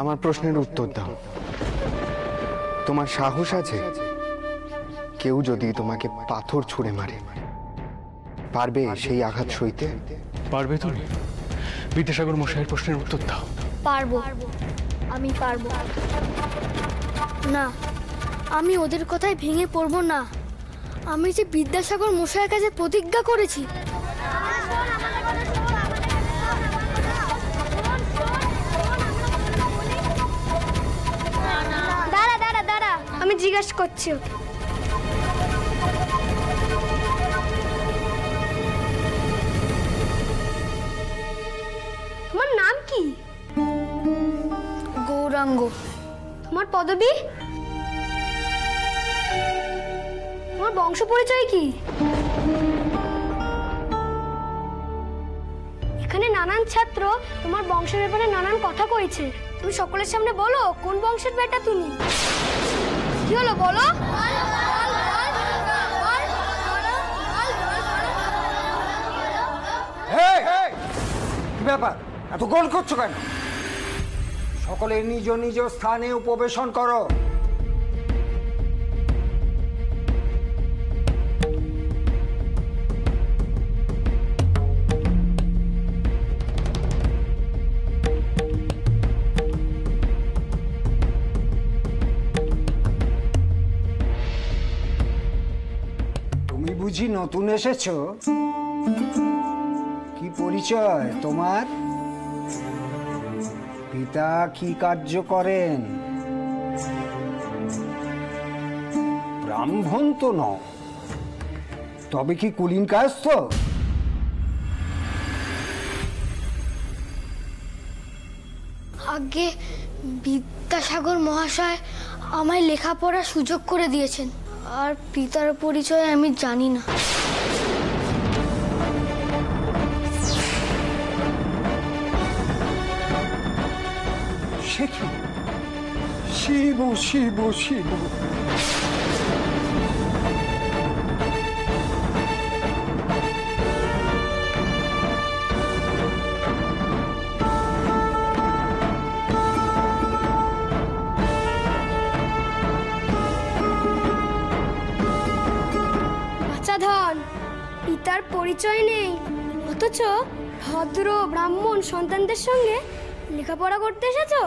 আমার প্রশ্নের উত্তর দাও। তোমার সাহস আছে? কেউ যদি তোমাকে পাথর ছুঁড়ে মারে, পারবে সেই আঘাত সইতে? পারবে তুমি? বিদ্যাসাগর মশাইয়ের প্রশ্নের উত্তর দাও। পারবো, আমি পারবো। না, আমি ওদের কথায় ভেঙে পড়বো না। আমি যে বিদ্যাসাগর মশাইয়ের কাছে প্রতিজ্ঞা করেছি। দাঁড়া দাঁড়া দাঁড়া, আমি জিজ্ঞাসা করছি। তোমার নাম কি? গৌরাঙ্গ। তোমার পদবী? তোমার বংশ পরিচয় কি? এখানে নানান ছাত্র তোমার বংশের ব্যাপারে নানান কথা কইছে। তুমি সকলের সামনে বলো কোন বংশের বেটা তুমি। কি হলো বলো? কি ব্যাপার, এত গোল করছো কেন? সকলে নিজ নিজ স্থানে উপবেশন করো। তুমি বুঝি নতুন এসেছো? কি পরিচয় তোমার? পিতা কি কার্য করেন? ব্রাহ্মণ তো নও, তবে কি কুলীন কায়স্থ? আগে বিদ্যাসাগর মহাশয় আমায় লেখাপড়ার সুযোগ করে দিয়েছেন, আর পিতার পরিচয় আমি জানি না। শিব শিব শিব। বাচ্চাধন, পিতার পরিচয় নেই, অথচ ভদ্র ব্রাহ্মণ সন্তানদের সঙ্গে লেখাপড়া করতে এসেছো।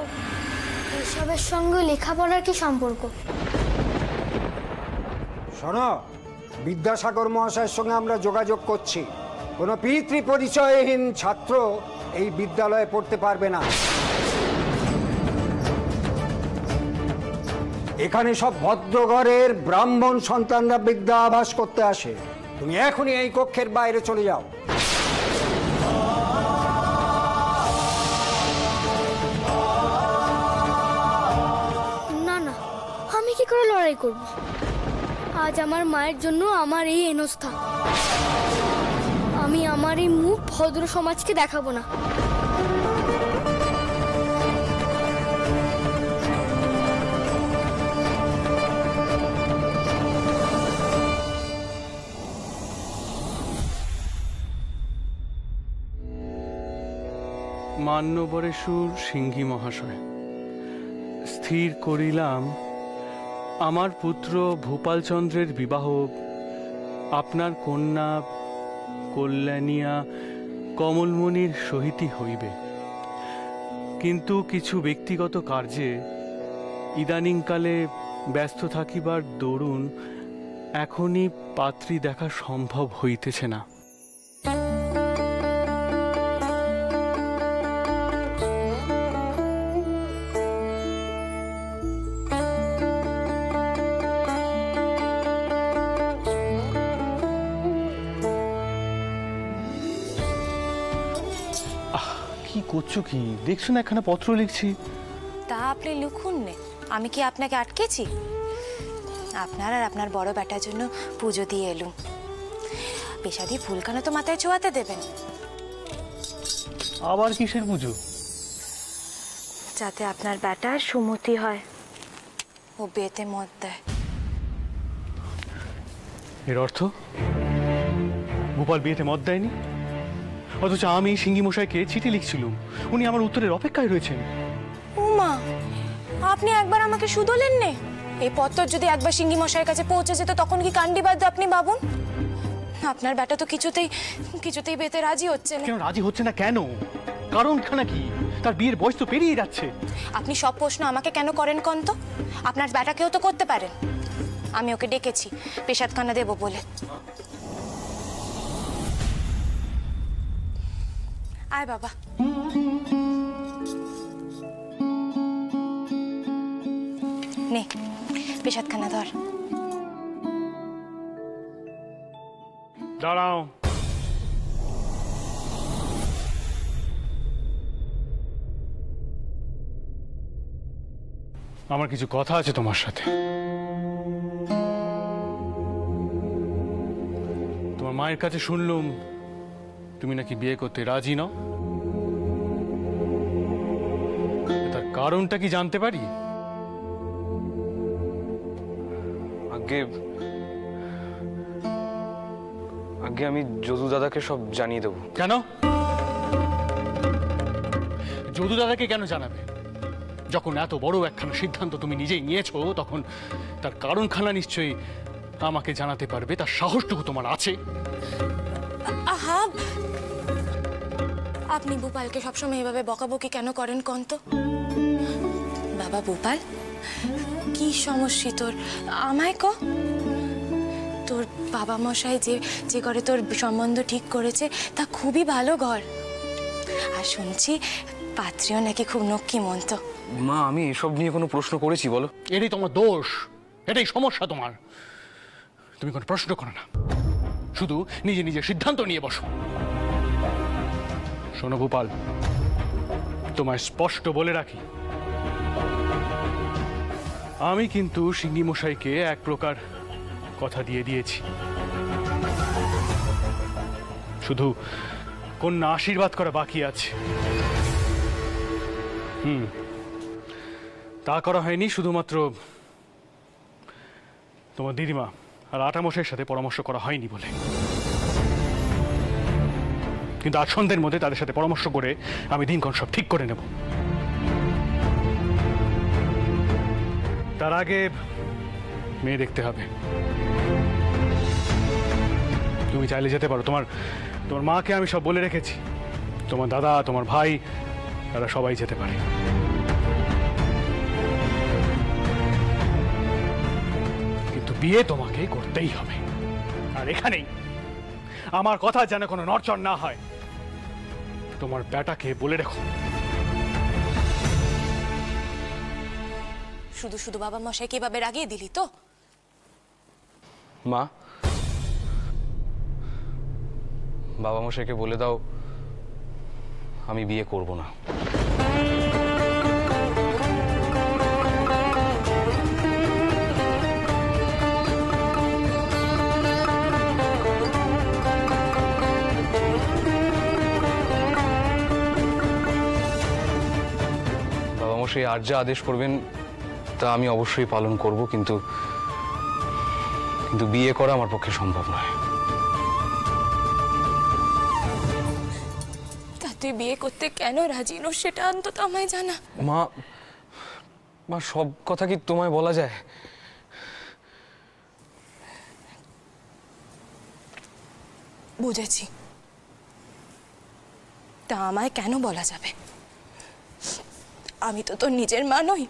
এসবের সঙ্গে লেখাপড়ার কি সম্পর্ক? শোনো, বিদ্যাসাগর মহাশয়ের সঙ্গে আমরা যোগাযোগ করছি। কোনো পিতৃ পরিচয়হীন ছাত্র এই বিদ্যালয়ে পড়তে পারবে না। এখানে সব ভদ্রঘরের ব্রাহ্মণ সন্তানরা বিদ্যাভ্যাস করতে আসে। তুমি এখনই এই কক্ষের বাইরে চলে যাও। আমি কি করে লড়াই করব? আজ আমার মায়ের জন্য আমার এই হেনস্থা। আমি আমার এই মুখ ভদ্র সমাজকে দেখাবো না। মান্যবরেশ্বর সিংহী মহাশয়, স্থির করিলাম আমার পুত্র ভূপালচন্দ্রের বিবাহ আপনার কন্যা কল্যাণিয়া কমলমণির সহিতই হইবে, কিন্তু কিছু ব্যক্তিগত কার্যে ইদানিংকালে ব্যস্ত থাকিবার দরুন এখনই পাত্রী দেখা সম্ভব হইতেছে না। কি করছো কি? দেখছো না এখানে পত্র লিখছি। তা আপনি লিখুন নে, আমি কি আপনাকে আটকেছি? আপনার আর আপনার বড় বেটার জন্য পুজো দিয়ে এলুম। পেশাদি ফুলখানা তো মাথায় ছোঁয়াতে দেবেন। আবার কিসের পুজো? যাতে আপনার বেটার সুমতি হয়, ও বিয়েতে মত দেয়। এর অর্থ গোপাল বিয়েতে মত দেয়নি, অথচ আমি সিংহী মশাইকে চিঠি লিখছিলাম, উনি আমার উত্তরের অপেক্ষায় রয়েছেন। ও মা, আপনি একবার আমাকে শুধলেন নে। এই পত্র যদি একবার সিঙ্গি মশাইয়ের কাছে পৌঁছে যেত তখন কি কাণ্ডি বাদ্য আপনি ভাবুন। আপনার বেটা তো কিছুতেই বেতে রাজি হচ্ছে না। কেন রাজি হচ্ছে না কেন? কারণখানা কি? তার বিয়ের বয়স তো পেরিয়ে যাচ্ছে। আপনি সব প্রশ্ন আমাকে কেন করেন কোন তো? আপনার বেটাকেও তো করতে পারেন। আমি ওকে ডেকেছি পেশাদখানা দেবো বলে। আয় বাবা। নে পেশাদখানা ধর। দাঁড়াও। আমার কিছু কথা আছে তোমার সাথে। তোমার মায়ের কাছে শুনলুম তুমি নাকি বিয়ে করতে রাজি নও। তার কারণটা কি জানতে পারি? আগে আমি যদু দাদাকে সব জানিয়ে দেবো। কেন? যদু দাদাকে কেন জানাবে? যখন এত বড় একখানা সিদ্ধান্ত তুমি নিজেই নিয়েছো তখন তার কারণখানা নিশ্চয়ই আমাকে জানাতে পারবে। তার সাহসটুকু তোমার আছে? আহা, আপনি ভূপালকে সবসময় এভাবে বকাবকি কেন করেন কোন তো? বাবা ভূপাল, কি সমস্যা তোর? আমায় ক। তোর বাবা মশাই যে ঘরে তোর সম্বন্ধ ঠিক করেছে তা খুবই ভালো ঘর, আর শুনছি পাত্রীও নাকি খুব নক্ষীমন্ত। মা, আমি এসব নিয়ে কোনো প্রশ্ন করেছি বলো? এটাই তোমার দোষ, এটাই সমস্যা তোমার। তুমি কোনো প্রশ্ন করো না, শুধু নিজে নিজে সিদ্ধান্ত নিয়ে বসো। শোনো ভূপাল, তোমায় স্পষ্ট বলে রাখি, আমি কিন্তু সিঙ্গি মশাইকে এক প্রকার কথা দিয়ে দিয়েছি। শুধু কন্যা আশীর্বাদ করা বাকি আছে। তা করা হয়নি শুধুমাত্র তোমার দিদিমা আর আটামশাইয়ের সাথে পরামর্শ করা হয়নি বলে। কিন্তু আজ সন্ধ্যের মধ্যে তাদের সাথে পরামর্শ করে আমি দিনক্ষণ সব ঠিক করে নেব। তার আগে মেয়ে দেখতে হবে। তুমি চাইলে যেতে পারো, তোমার মাকে আমি সব বলে রেখেছি। তোমার দাদা, তোমার ভাই, তারা সবাই যেতে পারে। কিন্তু বিয়ে তোমাকে করতেই হবে। আর এখানেই আমার কথা যেন কোনো নড়চড় না হয়, তোমার বেটাকে বলে রেখো। শুধু শুধু বাবা মশাইকে এভাবে রাগিয়ে দিলি তো? মা, বাবা মশাইকে বলে দাও আমি বিয়ে করব না। বাবা মশাই আর যা আদেশ করবেন তা আমি অবশ্যই পালন করব, কিন্তু বিয়ে করা আমার পক্ষে সম্ভব নয়। তুই বিয়ে করতে কেন রাজি নো সেটা অন্তত আমায় জানা। মা, সব কথা কি তোমায় বলা যায়? বুঝেছি, তা আমায় কেন বলা যাবে? আমি তো তোর নিজের মা নই।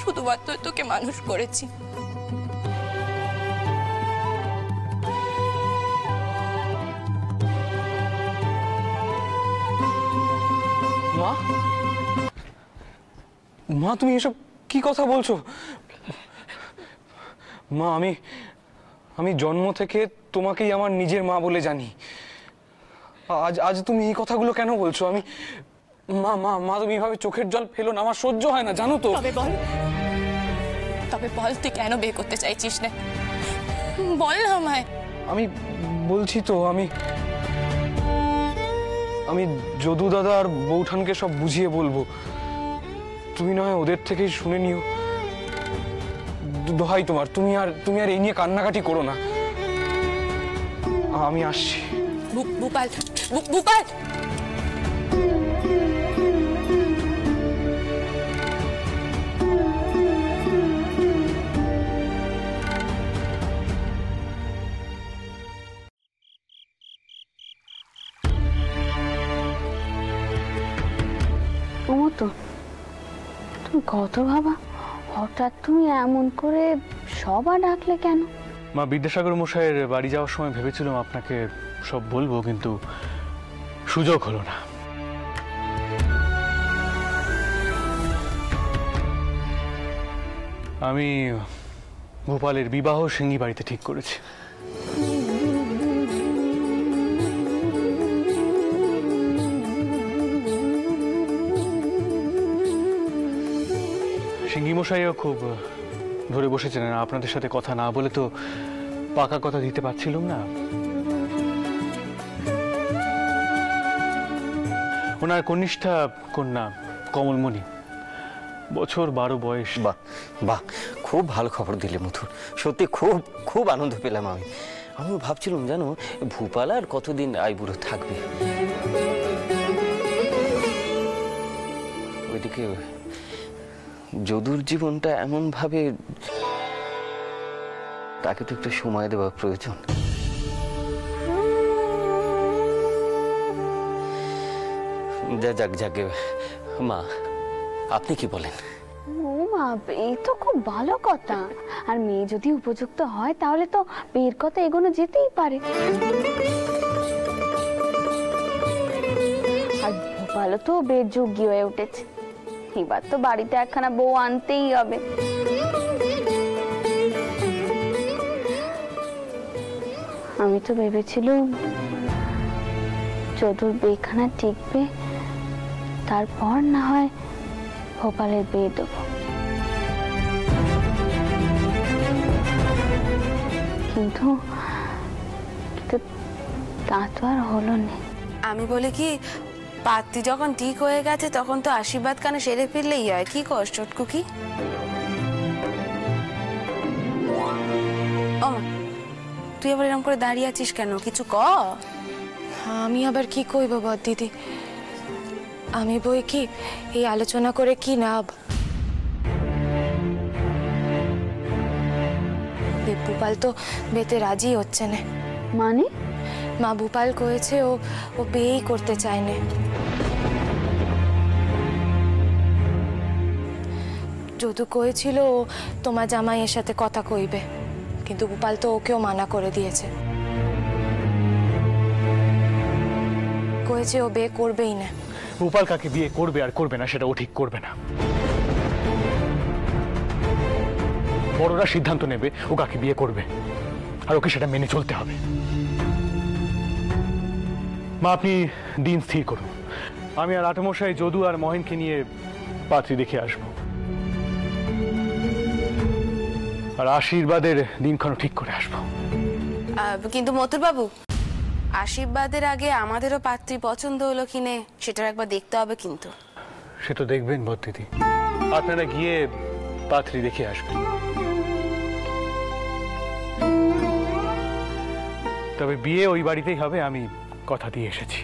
শুধুমাত্র তোকে মানুষ করেছি। মা, তুমি এসব কি কথা বলছো? মা, আমি জন্ম থেকে তোমাকেই আমার নিজের মা বলে জানি। আজ তুমি এই কথাগুলো কেন বলছো? মা, তুমি এভাবে চোখের জল ফেলো না, আমার সহ্য হয় না, জানো তো। তবে বল তুই কেন বিয়ে করতে চাইছিস না? বল না আমায়। আমি বলছি তো, আমি যদু দাদা আর বৌঠানকে সব বুঝিয়ে বলবো। তুমি নয় ওদের থেকেই শুনে নিও। দোহাই তোমার, তুমি আর এই নিয়ে কান্নাকাটি করো না। আমি আসছি। ভূপাল ভূপাল তো তুমি কত বাবা, হঠাৎ তুমি এমন করে সবা ডাকলে কেন? মা, বিদ্যাসাগর মশাইয়ের বাড়ি যাওয়ার সময় ভেবেছিলাম আপনাকে সব বলবো, কিন্তু সুযোগ হলো না। আমি ভোপালের বিবাহ সিঙ্গি বাড়িতে ঠিক করেছি। সিঙ্গি মশাইও খুব ধরে বসেছিলেন, আপনাদের সাথে কথা না বলে তো পাকা কথা দিতে পারছিলাম না। ওনার কনিষ্ঠা কন্যা কমলমণি, বছর 12 বয়স। বাহ বাহ, খুব ভালো খবর দিলে মথুর, সত্যি খুব খুব আনন্দ পেলাম। আমিও ভাবছিলাম জানো, ভূপাল আর কতদিন আইবুড়ো থাকবে। ওইদিকে যদুর জীবনটা এমন ভাবে, তাকে তো একটু সময় দেওয়া প্রয়োজন। যাকে মা, আপনি কি বলেন? ও মা, এই তো খুব ভালো কথা। আর মেয়ে যদি উপযুক্ত হয় তাহলে তো বিয়ের কথা এগোনো যেতেই পারে। আর ভোপালও তো বেশ যোগ্য হয়ে উঠেছে, এবার তো বাড়িতে একখানা বউ আনতেই হবে। আমি তো ভেবেছিলাম যদুর বিয়েখানা টিকবে, তারপর না হয় ভোপালের বিয়ে দেবো। কিন্তু তা তো আর হলো না। আমি বলি কি, পাত্রী যখন ঠিক হয়ে গেছে তখন তো আশীর্বাদ কানে সেরে ফিরলেই হয়। কি কর চটকু? কি ও তুই আবার এরকম করে দাঁড়িয়ে আছিস কেন? কিছু ক। আমি আবার কি কইব বদ দিদি, আমি বই কি এই আলোচনা করে কি লাভ? ভূপাল তো বেতে রাজি হচ্ছে না। মানে? মা ভূপাল কয়েছে ও বিয়েই করতে চায় না। যদু কয়েছিল ও তোমার জামাইয়ের সাথে কথা কইবে, কিন্তু ভূপাল তো ওকেও মানা করে দিয়েছে। কয়েছে ও বিয়ে করবেই না। ভূপাল কাকে বিয়ে করবে আর করবে না সেটা ও ঠিক করবে না। বড়রা সিদ্ধান্ত নেবে ও কাকে বিয়ে করবে, আর ওকে সেটা মেনে চলতে হবে। মা, আপনি দিন স্থির করুন, আমি আর আটমশাই যদু আর মহেনকে নিয়ে পাত্রী দেখে আসব, আর আশীর্বাদের দিনক্ষণ ঠিক করে আসব। কিন্তু মথুর বাবু, আশীর্বাদের আগে আমাদেরও পাত্রী পছন্দ হলো কিনে সেটা একবার দেখতে হবে। কিন্তু সে তো দেখবেন বদ্দিদি, আপনারা গিয়ে পাত্রী দেখে আসবেন। তবে বিয়ে ওই বাড়িতেই হবে, আমি কথা দিয়ে এসেছি।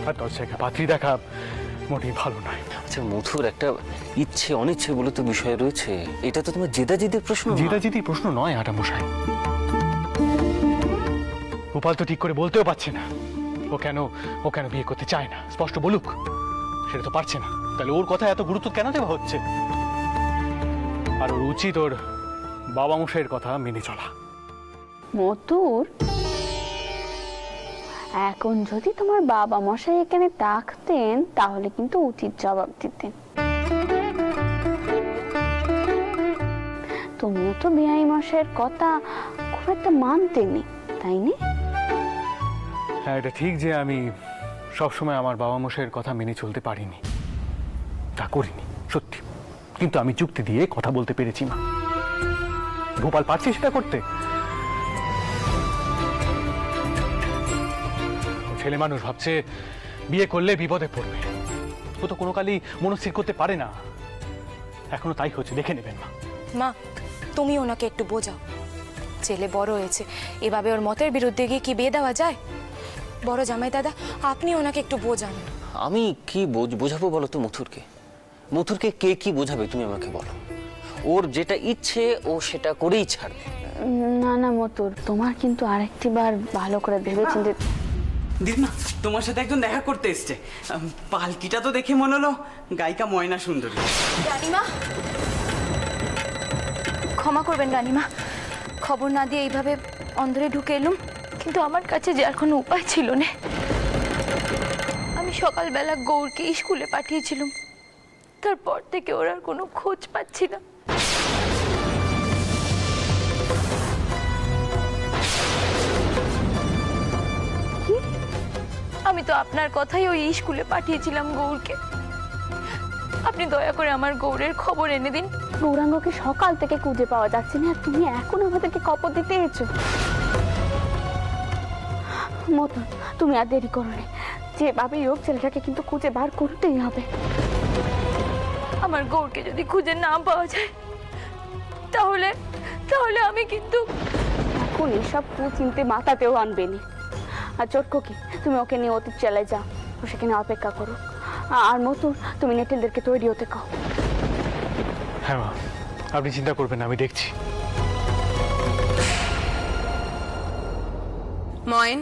আর তোর জায়গা পাত্রী দেখা মোটেই ভালো নয়। আচ্ছা মথুর, একটা ইচ্ছে অনিচ্ছে বলে তো বিষয় রয়েছে, এটা তো তোমার জেদাজিদের প্রশ্ন। জেদাজিদি প্রশ্ন নয় আটামশাই। ভূপাল তো ঠিক করে বলতেও পারছে না ও কেন বিয়ে করতে চায় না। স্পষ্ট বলুক, সেটা তো পারছে না। তাহলে ওর কথা এত গুরুত্ব কেন দেওয়া হচ্ছে? আর ওর উচিত ওর বাবা মশাইয়ের কথা মেনে চলা। মতুর, এখন যদি তোমার বাবা মশাই এখানে থাকতেন তাহলে কিন্তু উচিত জবাব দিতেন। তুমিও তো বেআই মশাইয়ের কথা খুব একটা মানতেনি, তাই না? হ্যাঁ, এটা ঠিক যে আমি সবসময় আমার বাবা মশাইয়ের কথা মেনে চলতে পারিনি, তা করিনি সত্যি। কিন্তু আমি যুক্তি দিয়ে কথা বলতে পেরেছি মা। ভোপাল পারছে সেটা করতে? ছেলে মানুষ ভাবছে বিয়ে করলে বিপদে পড়বে, ও তো কোনো কালই মনস্থির করতে পারে না। এখনো তাই হচ্ছে, দেখে নেবেন মা। মা, তুমি ওনাকে একটু বোঝাও। ছেলে বড় হয়েছে, এভাবে ওর মতের বিরুদ্ধে গিয়ে কি বিয়ে দেওয়া যায়? বড় জামাই দাদা, আপনি ওনাকে একটু বোঝান। আমি কি বোঝাবো বলো তো মথুরকে? মথুরকে কে কি বোঝাবে তুমি আমাকে বলো? ওর যেটা ইচ্ছে ও সেটা করেই ছাড়বে। না না মতুর, তোমার কিন্তু আরেকটি বার ভালো করে ভেবেচিন্তে। দিদিমা, তোমার সাথে একজন দেখা করতে এসছে। পালকিটা তো দেখে মনে হলো গায়িকা ময়না সুন্দরী। রানীমা, ক্ষমা করবেন রানীমা, খবর না দিয়ে এইভাবে অন্দরে ঢুকে এলুম, কিন্তু আমার কাছে যে আর কোনো উপায় ছিল না। আমি সকালবেলা গৌরকে স্কুলে পাঠিয়েছিলাম, তারপর থেকে ওর আর কোনো খোঁজ পাচ্ছি না। আমি তো আপনার কথাই ওই স্কুলে পাঠিয়েছিলাম গৌরকে। আপনি দয়া করে আমার গৌরের খবর এনে দিন। গৌরাঙ্গকে সকাল থেকে খুঁজে পাওয়া যাচ্ছে না, আর তুমি এখন আমাদেরকে খবর দিতে এসেছো। মতন, তুমি আর দেরি করো না, যেভাবে হোক ছেলেটাকে কিন্তু খুঁজে বার করতেই হবে। আমার গৌরকে যদি খুঁজে না পাওয়া যায় তাহলে তাহলে আমি কিন্তু এখন এসব চিনতে মাথাতেও আনবে না। আর চটকো কি, তুমি ওকে নিয়ে অতীত চলে যাও, ও সেখানে অপেক্ষা করো। আর মতো তুমি নেটেলদেরকে তৈরি হতে কাও। হ্যাঁ মা, আপনি চিন্তা করবেন না, আমি দেখছি। ময়ন,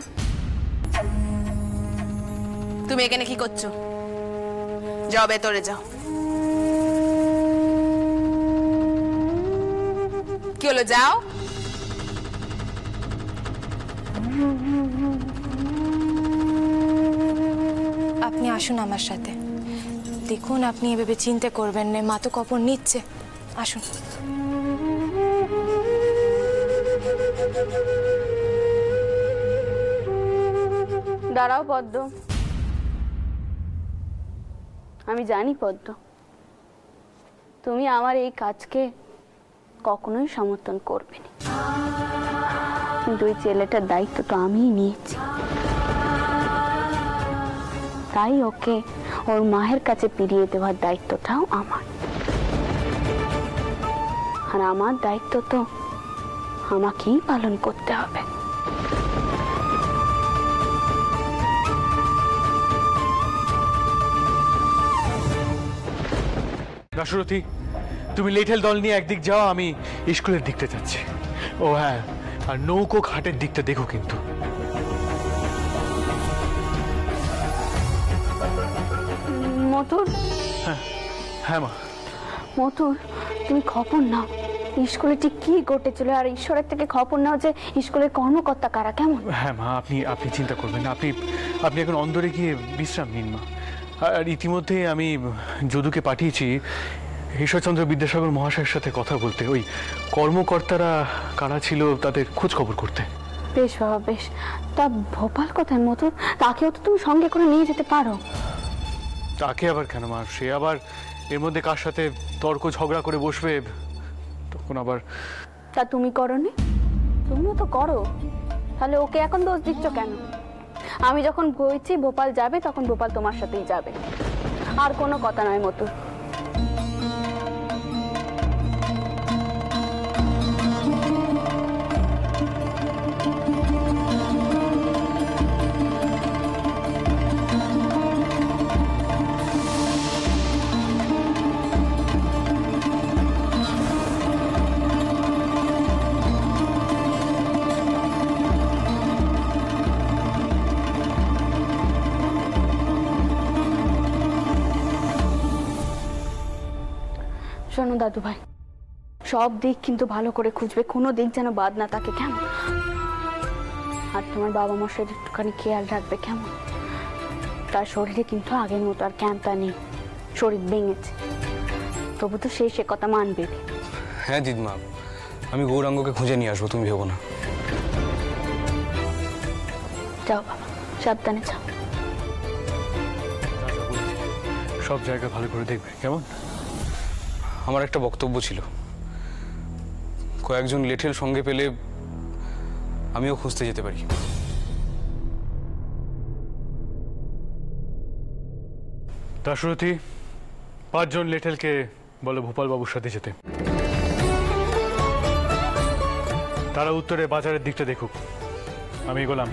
তুমি এখানে কি করছো? যাও, ভেতরে যাও। কি হলো, যাও। আপনি আসুন আমার সাথে। দেখুন, আপনি এভাবে চিন্তা করবেন না, মা তো কপর নিচ্ছে। আসুন। দাঁড়াও পদ্ম, আমি জানি পদ্ম, তুমি আমার এই কাজকে কখনোই সমর্থন করবে না, কিন্তু ওই ছেলেটার দায়িত্ব তো আমিই নিয়েছি। তাই ওকে ওর মায়ের কাছে ফিরিয়ে দেওয়ার দায়িত্বটাও আমার। আর আমার দায়িত্ব তো আমাকেই পালন করতে হবে। দাশরথী, তুমি লেটেল দল নিয়ে একদিক যাও, আমি স্কুলের দিকটা যাচ্ছি। ও হ্যাঁ, আর নৌকো ঘাটের দিকটা দেখো কিন্তু। মতুর, হ্যাঁ মা। মতুর, তুমি খবর নাও স্কুলে ঠিক কি ঘটেছিল, আর ঈশ্বরের থেকে খবর নাও যে স্কুলের কর্মকর্তা কারা, কেমন? হ্যাঁ মা, আপনি চিন্তা করবেন না, আপনি এখন অন্দরে গিয়ে বিশ্রাম নিন মা। আর ইতিমধ্যে আমি যদুকে পাঠিয়েছি ঈশ্বরচন্দ্র বিদ্যাসাগর মহাশয়ের সাথে কথা বলতে, ওই কর্মকর্তারা কারা ছিল তাদের খোঁজ খবর করতে। বেশ বাবা, বেশ। তা ভোপাল কোথায় মতুর? তাকেও তো তুমি সঙ্গে করে নিয়ে যেতে পারো। তাকে আবার কেন মা? সে আবার এর মধ্যে কার সাথে তর্ক ঝগড়া করে বসবে, তখন আবার। তা তুমি করোনি? তুমিও তো করো, তাহলে ওকে এখন দোষ দিচ্ছ কেন? আমি যখন বলছি ভোপাল যাবে, তখন ভোপাল তোমার সাথেই যাবে, আর কোনো কথা নয় মতুর। শোনো দাদু ভাই, সব দিক কিন্তু ভালো করে খুঁজবে, কোনো দিক যেন বাদ না থাকে, কেমন? আর তোমার বাবা মশাই একটুখানি খেয়াল রাখবে, কেমন? তার শরীরে কিন্তু আগের মতো আর ক্যাম্পটা নেই, শরীর ভেঙেছে, তবু তো সে কথা মানবে। হ্যাঁ দিদিমা, আমি গৌরাঙ্গকে খুঁজে নিয়ে আসবো, তুমি ভেবো না। যাও বাবা, সাবধানে যাও। সব জায়গা ভালো করে দেখবে, কেমন? আমার একটা বক্তব্য ছিল, কয়েকজন লেঠেল সঙ্গে পেলে আমিও খুঁজতে যেতে পারি। দাশরথী, 5 জন লেঠেলকে বলো ভোপাল বাবুর সাথে যেতে। তারা উত্তরে বাজারের দিকটা দেখুক, আমি এগোলাম।